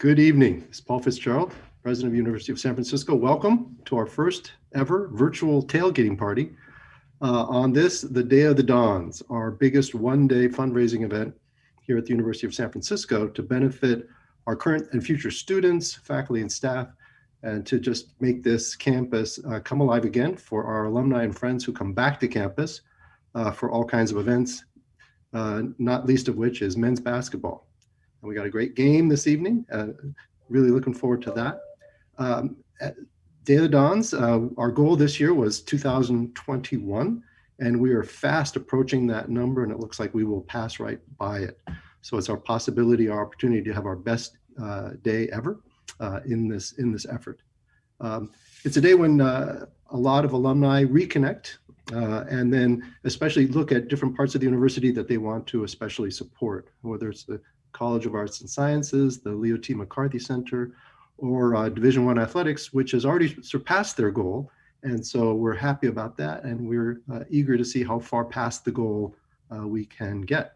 Good evening. This is Paul Fitzgerald, President of the University of San Francisco. Welcome to our first ever virtual tailgating party on this, the Day of the Dons, our biggest one-day fundraising event here at the University of San Francisco to benefit our current and future students, faculty, and staff, and to just make this campus come alive again for our alumni and friends who come back to campus for all kinds of events, not least of which is men's basketball. And we got a great game this evening. Really looking forward to that. Day of the Dons, our goal this year was 2021, and we are fast approaching that number, and it looks like we will pass right by it. So it's our possibility, our opportunity to have our best day ever in this effort. It's a day when a lot of alumni reconnect and then especially look at different parts of the university that they want to especially support, whether it's the College of Arts and Sciences, the Leo T. McCarthy Center, or Division I Athletics, which has already surpassed their goal. And so we're happy about that, and we're eager to see how far past the goal we can get.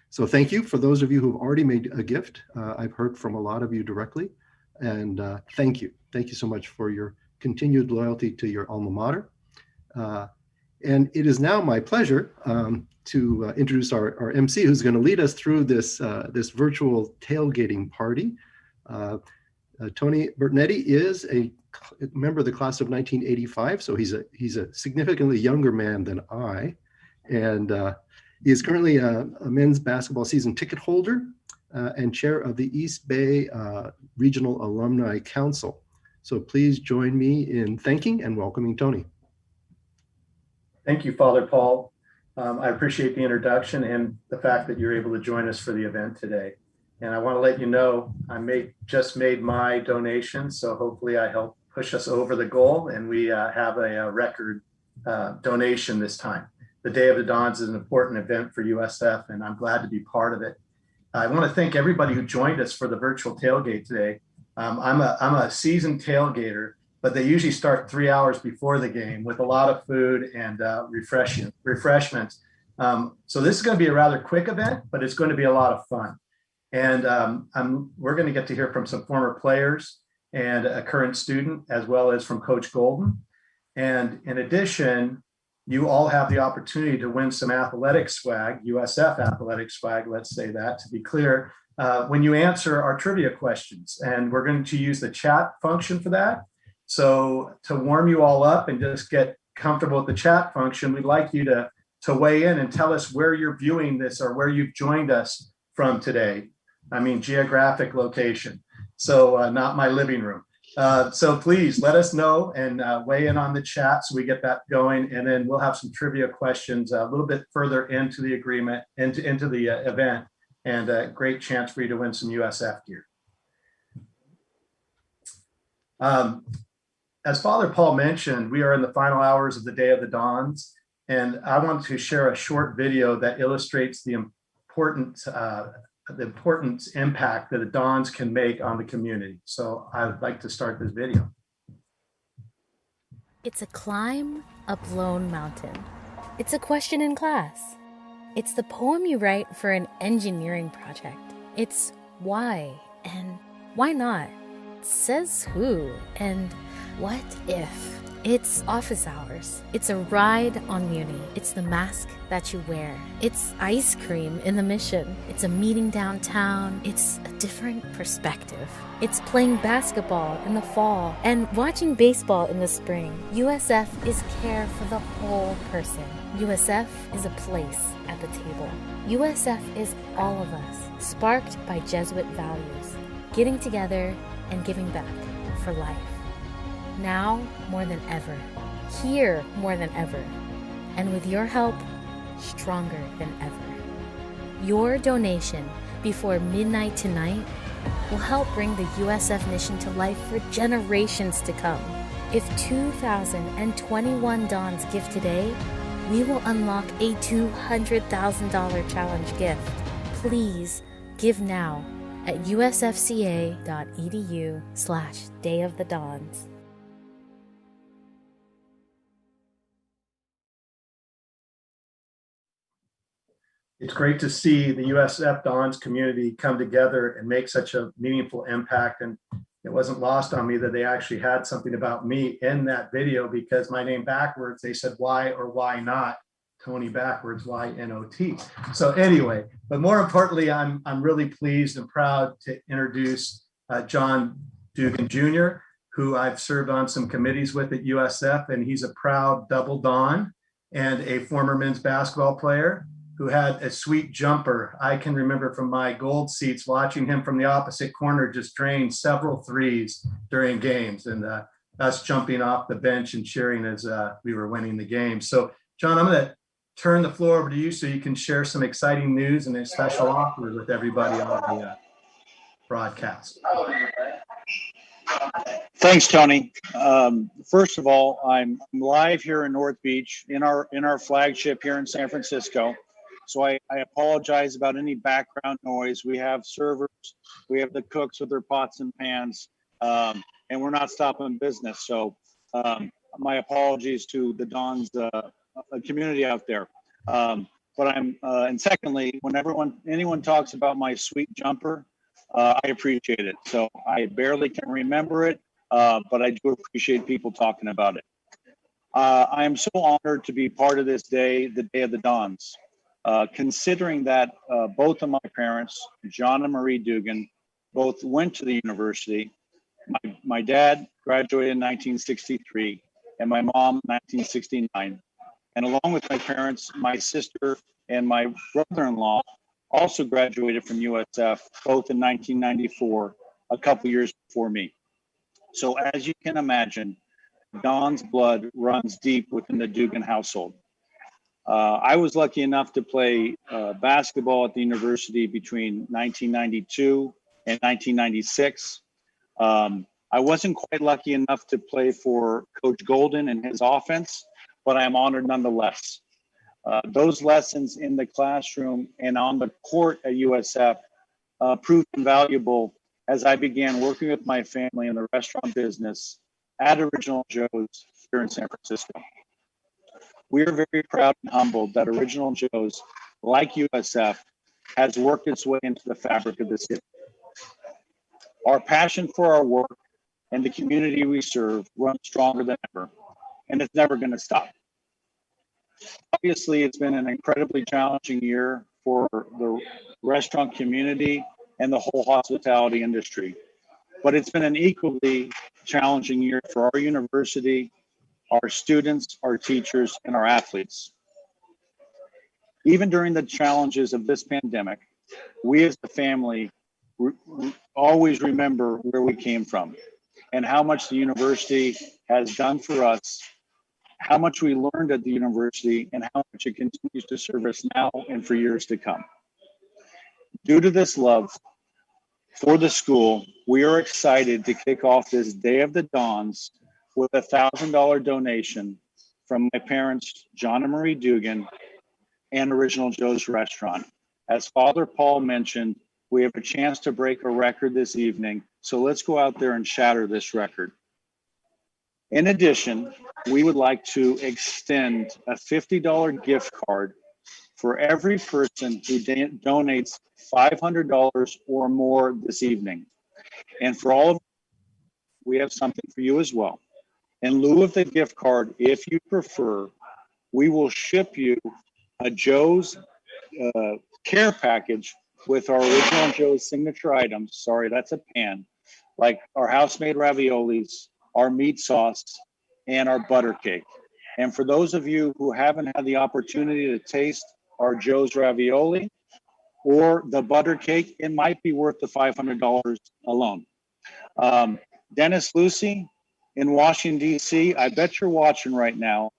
So thank you for those of you who've already made a gift. I've heard from a lot of you directly, and thank you. Thank you so much for your continued loyalty to your alma mater. And it is now my pleasure to introduce our MC, who's going to lead us through this virtual tailgating party. Tony Bertinetti is a member of the class of 1985, so he's a significantly younger man than I, and he is currently a men's basketball season ticket holder and chair of the East Bay Regional Alumni Council. So please join me in thanking and welcoming Tony. Thank you, Father Paul. I appreciate the introduction and the fact that you're able to join us for the event today. And I want to let you know, I just made my donation, so hopefully I help push us over the goal, and we have a record donation this time. The Day of the Dons is an important event for USF, and I'm glad to be part of it. I want to thank everybody who joined us for the virtual tailgate today. I'm a seasoned tailgater, but they usually start 3 hours before the game with a lot of food and refreshments. So this is going to be a rather quick event, but it's going to be a lot of fun. And we're going to get to hear from some former players and a current student, as well as from Coach Golden. And in addition, you all have the opportunity to win some athletic swag, USF athletic swag, let's say that to be clear, when you answer our trivia questions. And we're going to use the chat function for that. So to warm you all up and just get comfortable with the chat function, we'd like you to weigh in and tell us where you're viewing this or where you've joined us from today. I mean, geographic location. So not my living room. So please let us know and weigh in on the chat so we get that going. And then we'll have some trivia questions a little bit further into the agreement, into the event, and a great chance for you to win some USF gear. As Father Paul mentioned, we are in the final hours of the Day of the Dons, and I want to share a short video that illustrates the important impact that the Dons can make on the community. So I'd like to start this video. It's a climb up Lone Mountain. It's a question in class. It's the poem you write for an engineering project. It's why and why not? Says who and what if? It's office hours. It's a ride on Muni. It's the mask that you wear. It's ice cream in the Mission. It's a meeting downtown. It's a different perspective. It's playing basketball in the fall and watching baseball in the spring. USF is care for the whole person. USF is a place at the table. USF is all of us, sparked by Jesuit values, getting together and giving back for life. Now more than ever, here more than ever, and with your help, stronger than ever. Your donation before midnight tonight will help bring the USF mission to life for generations to come. If 2,021 Dons give today, we will unlock a $200,000 challenge gift. Please give now at usfca.edu/Day of the Dons. It's great to see the USF Dons community come together and make such a meaningful impact. And it wasn't lost on me that they actually had something about me in that video, because my name backwards, they said, why or why not Tony backwards, Y-N-O-T. So anyway, but more importantly, I'm really pleased and proud to introduce John Dugan Jr., who I've served on some committees with at USF, and he's a proud double Don and a former men's basketball player who had a sweet jumper. I can remember from my gold seats watching him from the opposite corner just drain several threes during games, and us jumping off the bench and cheering as we were winning the game. So John, I'm gonna turn the floor over to you so you can share some exciting news and a special offer with everybody on the broadcast. Thanks, Tony. First of all, I'm live here in North Beach in our flagship here in San Francisco. So I apologize about any background noise. We have servers, we have the cooks with their pots and pans, and we're not stopping business. So my apologies to the Dons community out there. And secondly, when anyone talks about my sweet jumper, I appreciate it. So I barely can remember it, but I do appreciate people talking about it. I am so honored to be part of this day, the Day of the Dons. Considering that both of my parents, John and Marie Dugan, both went to the university. My dad graduated in 1963 and my mom 1969. And along with my parents, my sister and my brother-in-law also graduated from USF, both in 1994, a couple years before me. So as you can imagine, Don's blood runs deep within the Dugan household. I was lucky enough to play basketball at the university between 1992 and 1996. I wasn't quite lucky enough to play for Coach Golden and his offense, but I'm honored nonetheless. Those lessons in the classroom and on the court at USF proved invaluable as I began working with my family in the restaurant business at Original Joe's here in San Francisco. We are very proud and humbled that Original Joe's, like USF, has worked its way into the fabric of the city. Our passion for our work and the community we serve runs stronger than ever, and it's never going to stop. Obviously, it's been an incredibly challenging year for the restaurant community and the whole hospitality industry, but it's been an equally challenging year for our university, our students, our teachers, and our athletes. Even during the challenges of this pandemic, we as a family always remember where we came from and how much the university has done for us, how much we learned at the university, and how much it continues to serve us now and for years to come. Due to this love for the school, we are excited to kick off this Day of the Dons with a $1,000 donation from my parents, John and Marie Dugan, and Original Joe's Restaurant. As Father Paul mentioned, we have a chance to break a record this evening, so let's go out there and shatter this record. In addition, we would like to extend a $50 gift card for every person who donates $500 or more this evening. And for all of you, we have something for you as well. In lieu of the gift card, if you prefer, we will ship you a Joe's care package with our Original Joe's signature items. Sorry, that's a pan. Like our house-made raviolis, our meat sauce, and our butter cake. And for those of you who haven't had the opportunity to taste our Joe's ravioli or the butter cake, it might be worth the $500 alone. Dennis Lucy in Washington, D.C., I bet you're watching right now.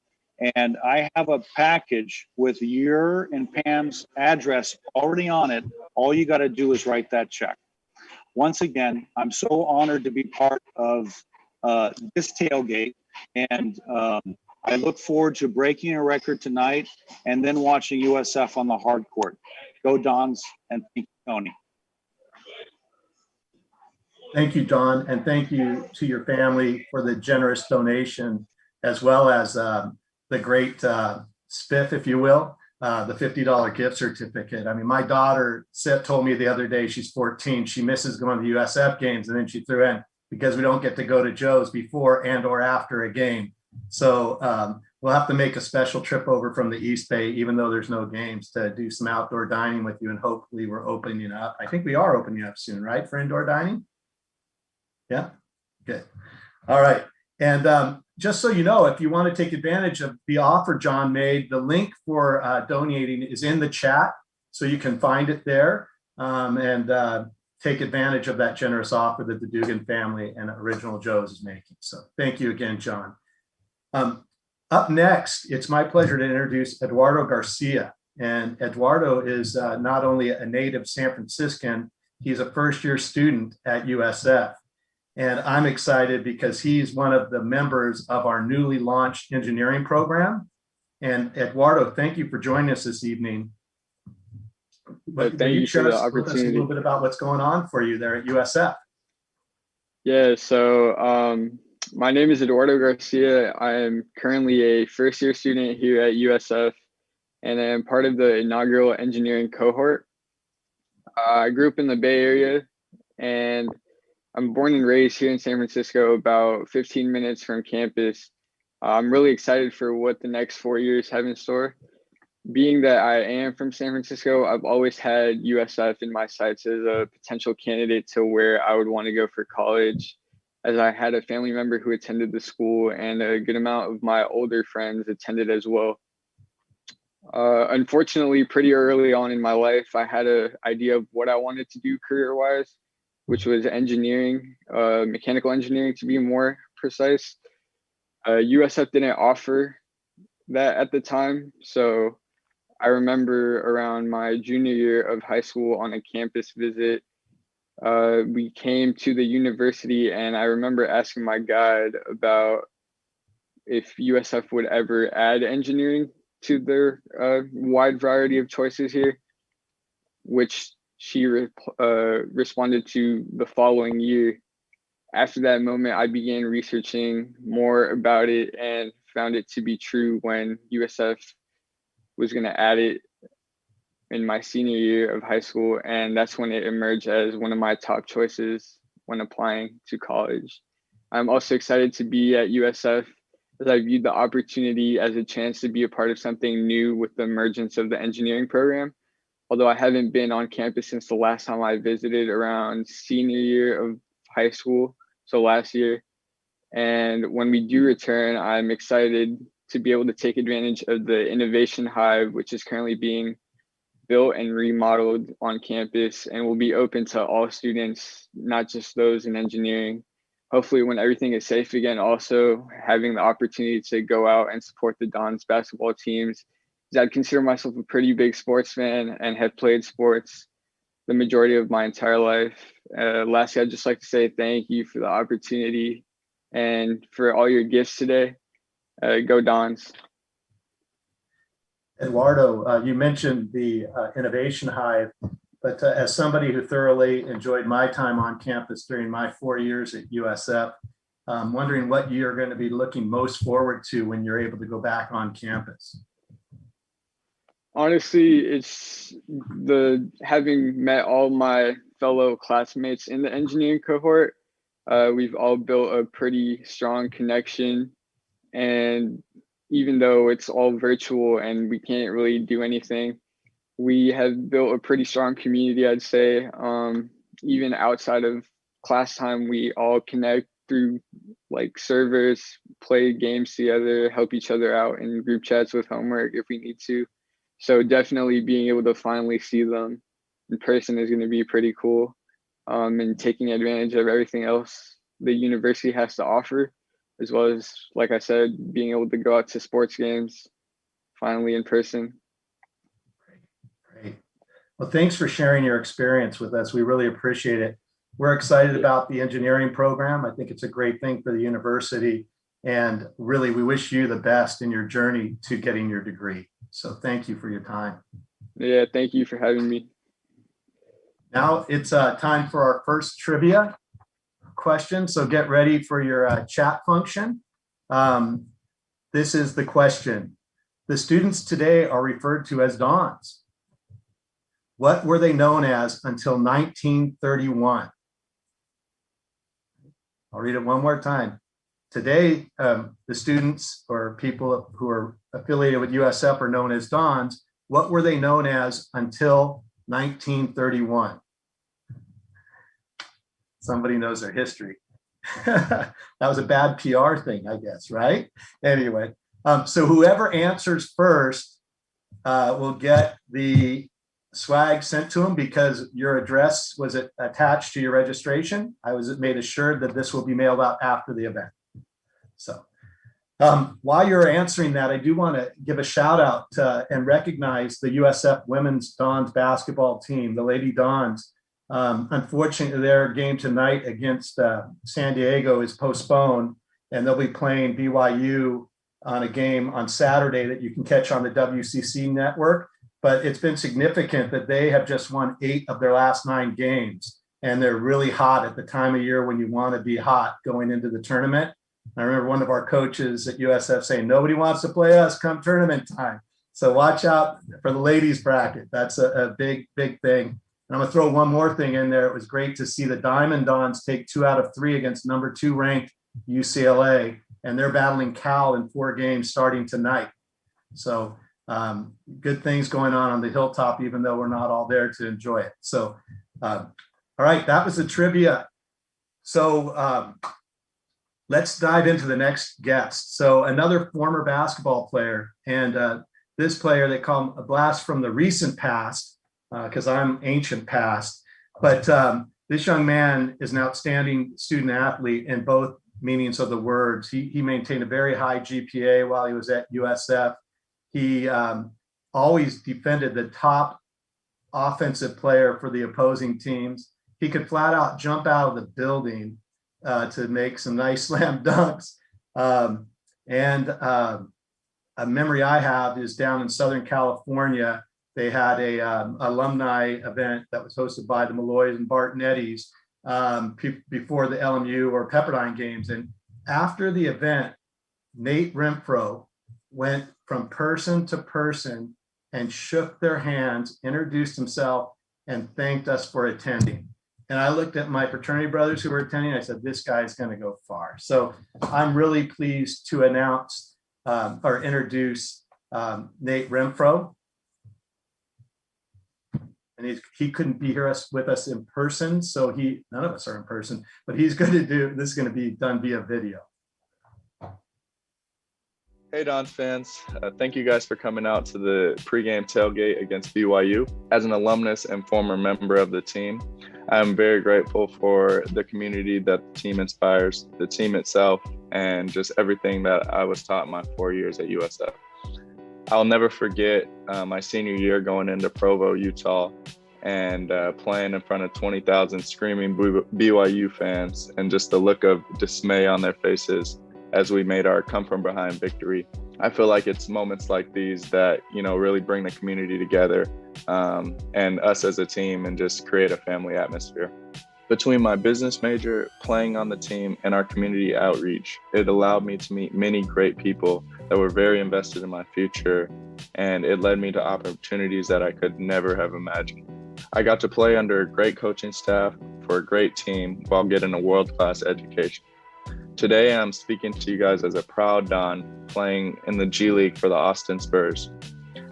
And I have a package with your and Pam's address already on it. All you got to do is write that check. Once again, I'm so honored to be part of this tailgate. And I look forward to breaking a record tonight and then watching USF on the hard court. Go Dons, and thank you, Tony. Thank you, Don, and thank you to your family for the generous donation, as well as the great spiff, if you will. the $50 gift certificate. I mean, my daughter told me the other day, she's 14, she misses going to USF games, and then she threw in, because we don't get to go to Joe's before and or after a game. So we'll have to make a special trip over from the East Bay, even though there's no games, to do some outdoor dining with you. And hopefully we're opening up. I think we are opening up soon, right? For indoor dining? Yeah, good. All right. And just so you know, if you want to take advantage of the offer John made, the link for donating is in the chat. So you can find it there and take advantage of that generous offer that the Dugan family and Original Joe's is making. So thank you again, John. Up next, it's my pleasure to introduce Eduardo Garcia. And Eduardo is not only a native San Franciscan, he's a first-year student at USF. And I'm excited because he's one of the members of our newly launched engineering program. And Eduardo, thank you for joining us this evening. Thank you for the opportunity. With us a little bit about what's going on for you there at USF. Yeah, so my name is Eduardo Garcia. I am currently a first-year student here at USF, and I am part of the inaugural engineering cohort. I grew up in the Bay Area, and I'm born and raised here in San Francisco, about 15 minutes from campus. I'm really excited for what the next 4 years have in store. Being that I am from San Francisco, I've always had USF in my sights as a potential candidate to where I would want to go for college, as I had a family member who attended the school and a good amount of my older friends attended as well. Unfortunately, pretty early on in my life, I had an idea of what I wanted to do career-wise, which was engineering, mechanical engineering to be more precise. USF didn't offer that at the time, so I remember around my junior year of high school on a campus visit, we came to the university, and I remember asking my guide about if USF would ever add engineering to their wide variety of choices here, which she responded to the following year. After that moment, I began researching more about it and found it to be true when USF was going to add it in my senior year of high school, and that's when it emerged as one of my top choices when applying to college. I'm also excited to be at USF, as I viewed the opportunity as a chance to be a part of something new with the emergence of the engineering program. Although I haven't been on campus since the last time I visited around senior year of high school, so last year. And when we do return, I'm excited to be able to take advantage of the innovation hive, which is currently being built and remodeled on campus and will be open to all students, not just those in engineering. Hopefully when everything is safe again, also having the opportunity to go out and support the Dons basketball teams. I'd consider myself a pretty big sports fan and have played sports the majority of my entire life. Lastly, I'd just like to say thank you for the opportunity and for all your gifts today. Go Dons. Eduardo, you mentioned the Innovation Hive, but as somebody who thoroughly enjoyed my time on campus during my 4 years at USF, I'm wondering what you're going to be looking most forward to when you're able to go back on campus. Honestly, it's the having met all my fellow classmates in the engineering cohort. We've all built a pretty strong connection, and even though it's all virtual and we can't really do anything, we have built a pretty strong community, I'd say. Even outside of class time, we all connect through like servers, play games together, help each other out in group chats with homework if we need to. So definitely being able to finally see them in person is going to be pretty cool. And taking advantage of everything else the university has to offer, as well as, like I said, being able to go out to sports games finally in person. Great. Well, thanks for sharing your experience with us. We really appreciate it. We're excited about the engineering program. I think it's a great thing for the university. And really, we wish you the best in your journey to getting your degree. So thank you for your time. Yeah, thank you for having me. Now it's time for our first trivia question. So get ready for your chat function. This is the question. The students today are referred to as Dons. What were they known as until 1931? I'll read it one more time. Today, the students or people who are affiliated with USF are known as Dons. What were they known as until 1931? Somebody knows their history. That was a bad PR thing, I guess, right? Anyway, so whoever answers first will get the swag sent to them because your address was attached to your registration. I was made assured that this will be mailed out after the event. So while you're answering that, I do want to give a shout out and recognize the USF Women's Dons basketball team, the Lady Dons. Unfortunately, their game tonight against San Diego is postponed, and they'll be playing BYU on a game on Saturday that you can catch on the WCC network. But it's been significant that they have just won 8 of their last 9 games, and they're really hot at the time of year when you want to be hot going into the tournament. I remember one of our coaches at USF saying, nobody wants to play us come tournament time. So watch out for the ladies bracket. That's a big, big thing. And I'm going to throw one more thing in there. It was great to see the Diamond Dons take 2 out of 3 against number 2 ranked UCLA, and they're battling Cal in 4 games starting tonight. So good things going on the hilltop, even though we're not all there to enjoy it. So, all right, that was the trivia. So let's dive into the next guest. So another former basketball player, and this player, they call him a blast from the recent past, because I'm ancient past. But this young man is an outstanding student athlete in both meanings of the words. He maintained a very high GPA while he was at USF. He always defended the top offensive player for the opposing teams. He could flat out jump out of the building to make some nice slam dunks. And a memory I have is down in Southern California. They had a alumni event that was hosted by the Malloys and Bartonettis before the LMU or Pepperdine games. And after the event, Nate Renfro went from person to person and shook their hands, introduced himself, and thanked us for attending. And I looked at my fraternity brothers who were attending. I said, this guy's going to go far. So I'm really pleased to announce or introduce Nate Renfro. And he couldn't be here with us in person. So none of us are in person, but he's going to do, this is going to be done via video. Hey Dons fans, thank you guys for coming out to the pregame tailgate against BYU. As an alumnus and former member of the team, I'm very grateful for the community that the team inspires, the team itself, and just everything that I was taught in my 4 years at USF. I'll never forget my senior year going into Provo, Utah, and playing in front of 20,000 screaming BYU fans, and just the look of dismay on their faces as we made our come from behind victory. I feel like it's moments like these that, really bring the community together and us as a team and just create a family atmosphere. Between my business major, playing on the team, and our community outreach, it allowed me to meet many great people that were very invested in my future, and it led me to opportunities that I could never have imagined. I got to play under a great coaching staff for a great team while getting a world-class education. Today, I'm speaking to you guys as a proud Don playing in the G League for the Austin Spurs.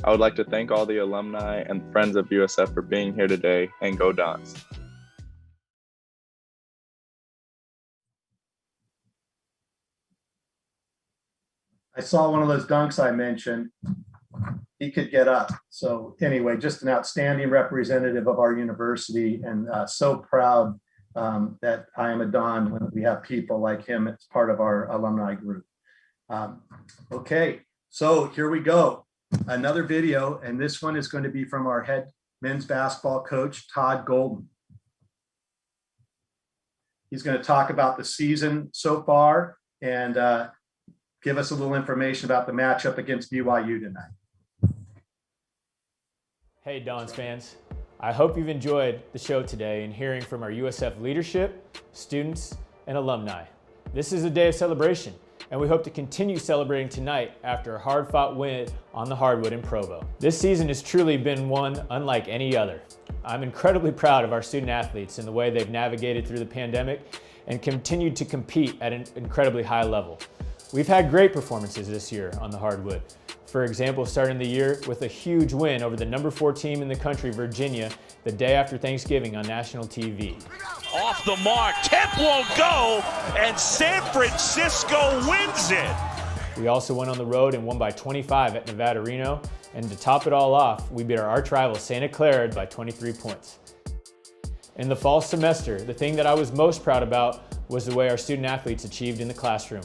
I would like to thank all the alumni and friends of USF for being here today, and go Dons. I saw one of those dunks I mentioned. He could get up. So anyway, just an outstanding representative of our university, and so proud that I am a Don when we have people like him as part of our alumni group. Okay, so here we go. Another video, and this one is going to be from our head men's basketball coach, Todd Golden. He's going to talk about the season so far and give us a little information about the matchup against BYU tonight. Hey Dons fans, I hope you've enjoyed the show today and hearing from our USF leadership, students, and alumni. This is a day of celebration, and we hope to continue celebrating tonight after a hard-fought win on the hardwood in Provo. This season has truly been one unlike any other. I'm incredibly proud of our student athletes and the way they've navigated through the pandemic and continued to compete at an incredibly high level. We've had great performances this year on the hardwood. For example, starting the year with a huge win over the number 4 team in the country, Virginia, the day after Thanksgiving on national TV. Off the mark, tip won't go, and San Francisco wins it. We also went on the road and won by 25 at Nevada Reno, and to top it all off, we beat our arch rival Santa Clara by 23 points. In the fall semester, the thing that I was most proud about was the way our student athletes achieved in the classroom.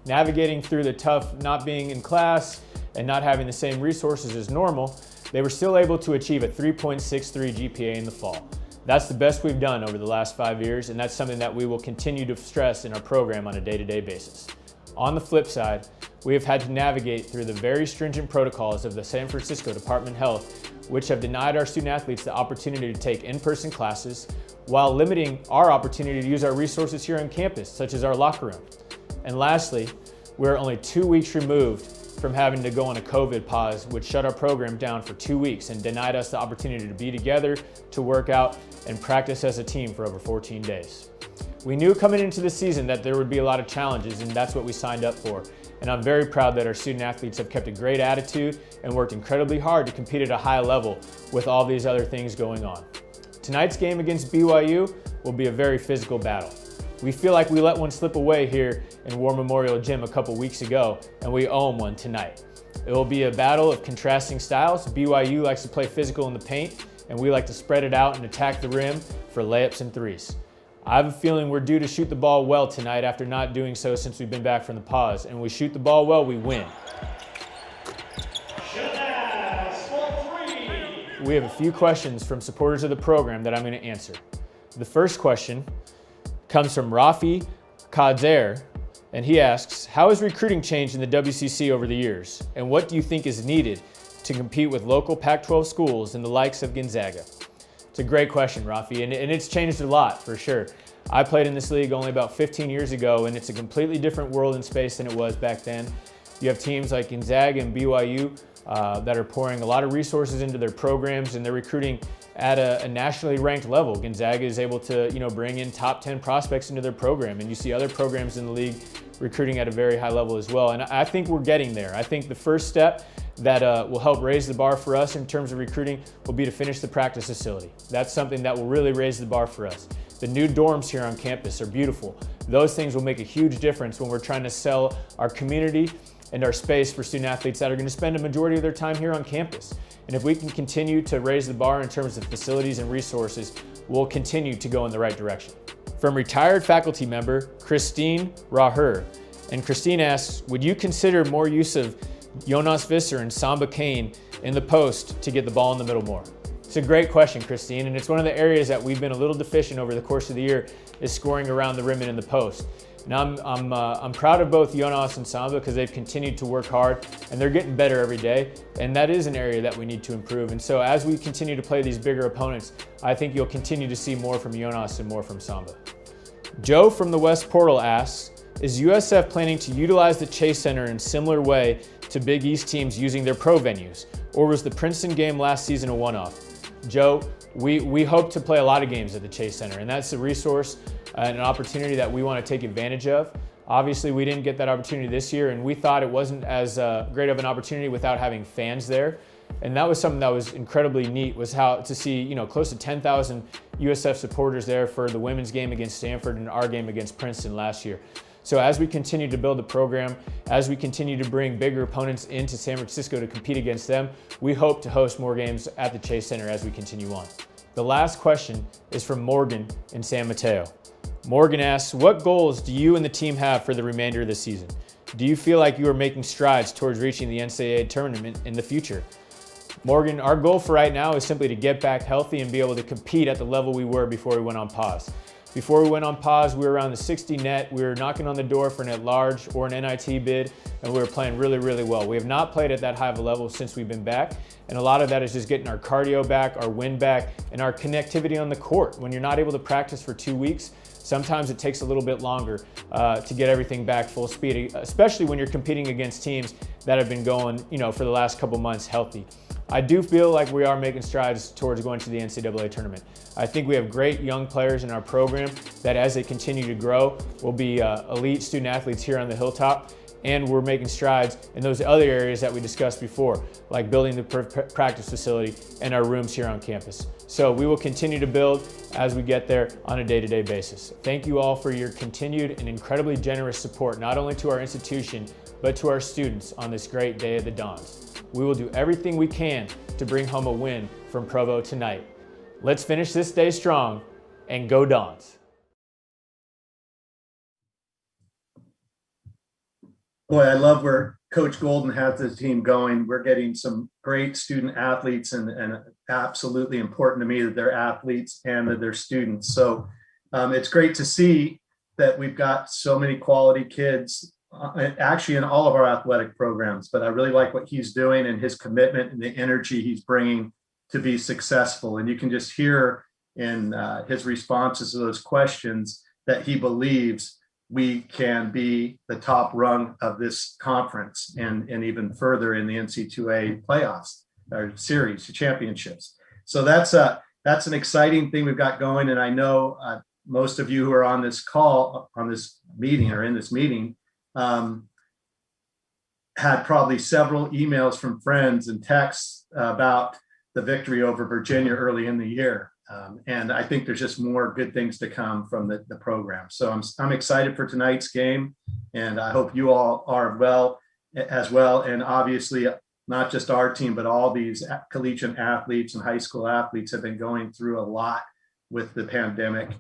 Navigating through the tough not being in class and not having the same resources as normal, they were still able to achieve a 3.63 GPA in the fall. That's the best we've done over the last 5 years, and that's something that we will continue to stress in our program on a day-to-day basis. On the flip side, we have had to navigate through the very stringent protocols of the San Francisco Department of Health, which have denied our student athletes the opportunity to take in-person classes while limiting our opportunity to use our resources here on campus, such as our locker room. And lastly, we're only 2 weeks removed from having to go on a COVID pause, which shut our program down for 2 weeks and denied us the opportunity to be together, to work out, and practice as a team for over 14 days. We knew coming into the season that there would be a lot of challenges, and that's what we signed up for. And I'm very proud that our student athletes have kept a great attitude and worked incredibly hard to compete at a high level with all these other things going on. Tonight's game against BYU will be a very physical battle. We feel like we let one slip away here in War Memorial Gym a couple weeks ago, and we owe them one tonight. It will be a battle of contrasting styles. BYU likes to play physical in the paint, and we like to spread it out and attack the rim for layups and threes. I have a feeling we're due to shoot the ball well tonight after not doing so since we've been back from the pause, and when we shoot the ball well, we win. We have a few questions from supporters of the program that I'm going to answer. The first question comes from Rafi Kader, and he asks, how has recruiting changed in the WCC over the years, and what do you think is needed to compete with local Pac-12 schools and the likes of Gonzaga? It's a great question, Rafi, and it's changed a lot for sure. I played in this league only about 15 years ago, and it's a completely different world and space than it was back then. You have teams like Gonzaga and BYU that are pouring a lot of resources into their programs, and they're recruiting at a nationally ranked level. Gonzaga is able to, bring in top 10 prospects into their program, and you see other programs in the league recruiting at a very high level as well. And I think we're getting there. I think the first step that will help raise the bar for us in terms of recruiting will be to finish the practice facility. That's something that will really raise the bar for us. The new dorms here on campus are beautiful. Those things will make a huge difference when we're trying to sell our community and our space for student athletes that are going to spend a majority of their time here on campus. And if we can continue to raise the bar in terms of facilities and resources, we'll continue to go in the right direction. From retired faculty member Christine Raher, and Christine asks, would you consider more use of Jonas Visser and Samba Kane in the post to get the ball in the middle more? It's a great question, Christine, and it's one of the areas that we've been a little deficient over the course of the year is scoring around the rim and in the post. And I'm proud of both Jonas and Samba because they've continued to work hard and they're getting better every day. And that is an area that we need to improve. And so as we continue to play these bigger opponents, I think you'll continue to see more from Jonas and more from Samba. Joe from the West Portal asks, is USF planning to utilize the Chase Center in similar way to Big East teams using their pro venues? Or was the Princeton game last season a one-off? Joe, we hope to play a lot of games at the Chase Center, and that's a resource and an opportunity that we want to take advantage of. Obviously, we didn't get that opportunity this year, and we thought it wasn't as great of an opportunity without having fans there. And that was something that was incredibly neat, was how to see, close to 10,000 USF supporters there for the women's game against Stanford and our game against Princeton last year. So as we continue to build the program, as we continue to bring bigger opponents into San Francisco to compete against them, we hope to host more games at the Chase Center as we continue on. The last question is from Morgan in San Mateo. Morgan asks, what goals do you and the team have for the remainder of the season? Do you feel like you are making strides towards reaching the NCAA tournament in the future? Morgan, our goal for right now is simply to get back healthy and be able to compete at the level we were before we went on pause. Before we went on pause, we were around the 60 net. We were knocking on the door for an at-large or an NIT bid, and we were playing really, really well. We have not played at that high of a level since we've been back, and a lot of that is just getting our cardio back, our wind back, and our connectivity on the court. When you're not able to practice for 2 weeks, sometimes it takes a little bit longer to get everything back full speed, especially when you're competing against teams that have been going, for the last couple months healthy. I do feel like we are making strides towards going to the NCAA tournament. I think we have great young players in our program that, as they continue to grow, will be elite student athletes here on the Hilltop. And we're making strides in those other areas that we discussed before, like building the practice facility and our rooms here on campus. So we will continue to build as we get there on a day-to-day basis. Thank you all for your continued and incredibly generous support, not only to our institution, but to our students on this great day of the Dons. We will do everything we can to bring home a win from Provo tonight. Let's finish this day strong and go Dons. Boy, I love where Coach Golden has the team going. We're getting some great student athletes, and absolutely important to me that they're athletes and that they're students. So it's great to see that we've got so many quality kids actually in all of our athletic programs. But I really like what he's doing and his commitment and the energy he's bringing to be successful. And you can just hear in his responses to those questions that he believes we can be the top rung of this conference and even further in the NC2A playoffs or series championships. So that's an exciting thing we've got going. And I know most of you who are on this call, on this meeting or in this meeting, had probably several emails from friends and texts about the victory over Virginia early in the year. And I think there's just more good things to come from the program. So I'm excited for tonight's game, and I hope you all are as well. And obviously, not just our team, but all these collegiate athletes and high school athletes have been going through a lot with the pandemic.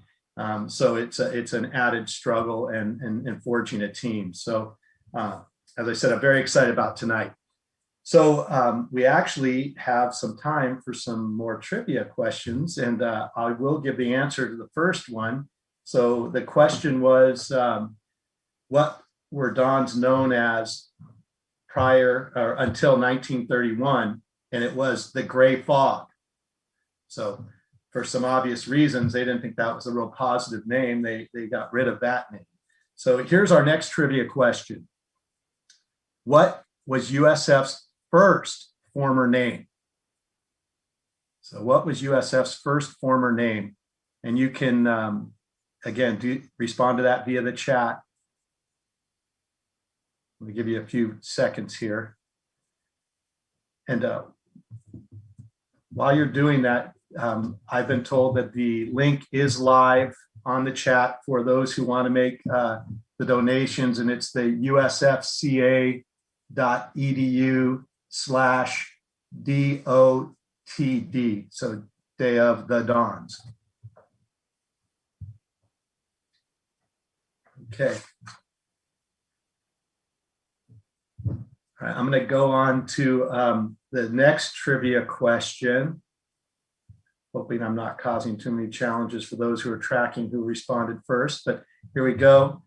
So it's an added struggle and forging a team. So as I said, I'm very excited about tonight. So we actually have some time for some more trivia questions, and I will give the answer to the first one. So the question was, what were Dons known as prior or until 1931? And it was the Gray Fog. So for some obvious reasons, they didn't think that was a real positive name. They got rid of that name. So here's our next trivia question. What was USF's first former name? So what was USF's first former name? And you can, again, respond to that via the chat. Let me give you a few seconds here. And while you're doing that, I've been told that the link is live on the chat for those who want to make the donations, and it's the usfca.edu/DOTD, so Day of the Dons. Okay. All right, I'm going to go on to the next trivia question. Hoping I'm not causing too many challenges for those who are tracking who responded first, but here we go.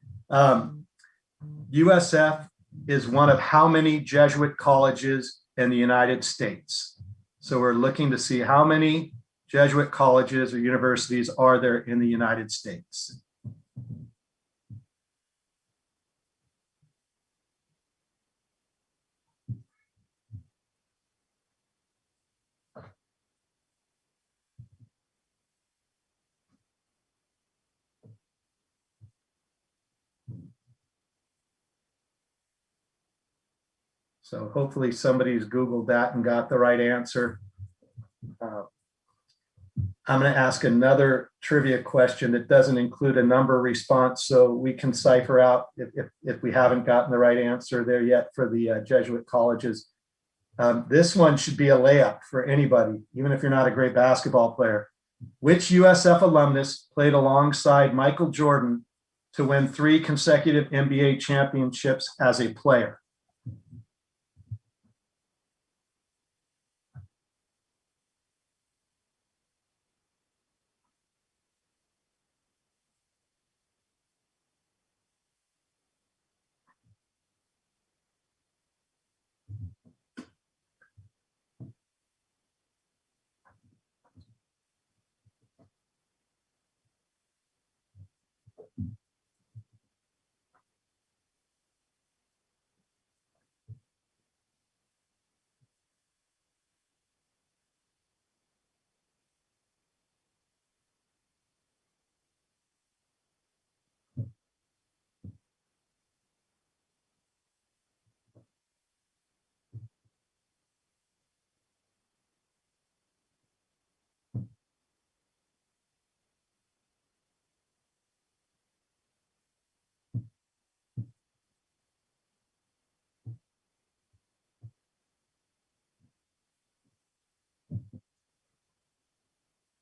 USF is one of how many Jesuit colleges in the United States? So we're looking to see how many Jesuit colleges or universities are there in the United States. So hopefully somebody's Googled that and got the right answer. I'm going to ask another trivia question that doesn't include a number response, so we can cipher out if we haven't gotten the right answer there yet for the Jesuit colleges. This one should be a layup for anybody, even if you're not a great basketball player. Which USF alumnus played alongside Michael Jordan to win 3 consecutive NBA championships as a player?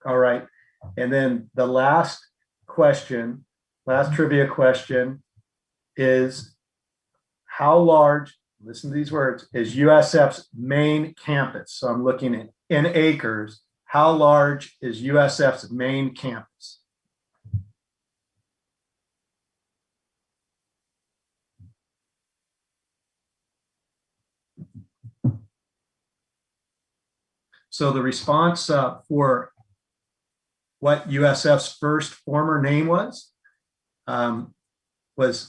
All right. And then the last trivia question is, how large, listen to these words, is USF's main campus? So I'm looking at in acres. How large is USF's main campus? So the response for what USF's first former name was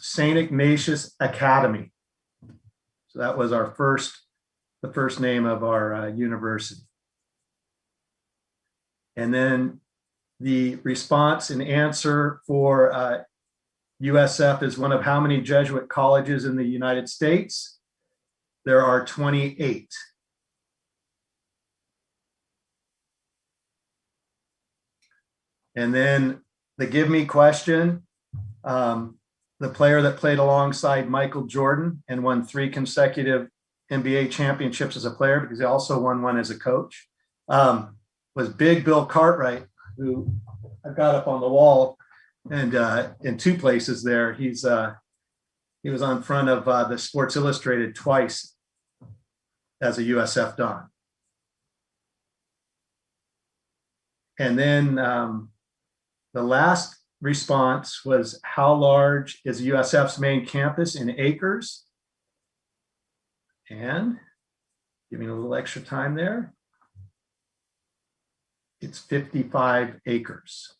St. Ignatius Academy. So that was the first name of our university. And then the response and answer for USF is one of how many Jesuit colleges in the United States? There are 28. And then the give me question, the player that played alongside Michael Jordan and won 3 consecutive NBA championships as a player, because he also won one as a coach, was Big Bill Cartwright, who I've got up on the wall, and in 2 places there. He was on front of the Sports Illustrated twice as a USF Don. And then the last response was, how large is USF's main campus in acres? And giving a little extra time there, it's 55 acres.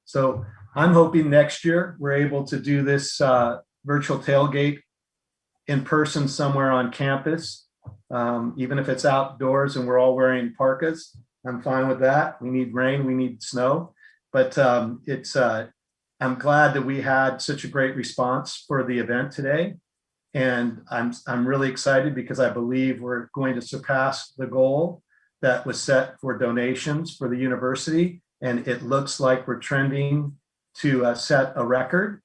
So I'm hoping next year we're able to do this virtual tailgate in person somewhere on campus, even if it's outdoors and we're all wearing parkas. I'm fine with that. We need rain, we need snow, but I'm glad that we had such a great response for the event today. And I'm really excited because I believe we're going to surpass the goal that was set for donations for the university. And it looks like we're trending to set a record.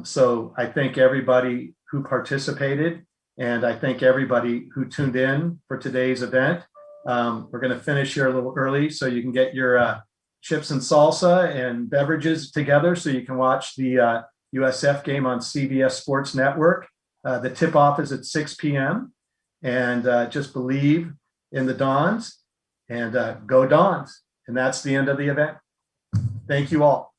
So I thank everybody who participated, and I thank everybody who tuned in for today's event. We're going to finish here a little early so you can get your chips and salsa and beverages together so you can watch the USF game on CBS Sports Network. The tip-off is at 6 p.m. And just believe in the Dons and go Dons. And that's the end of the event. Thank you all.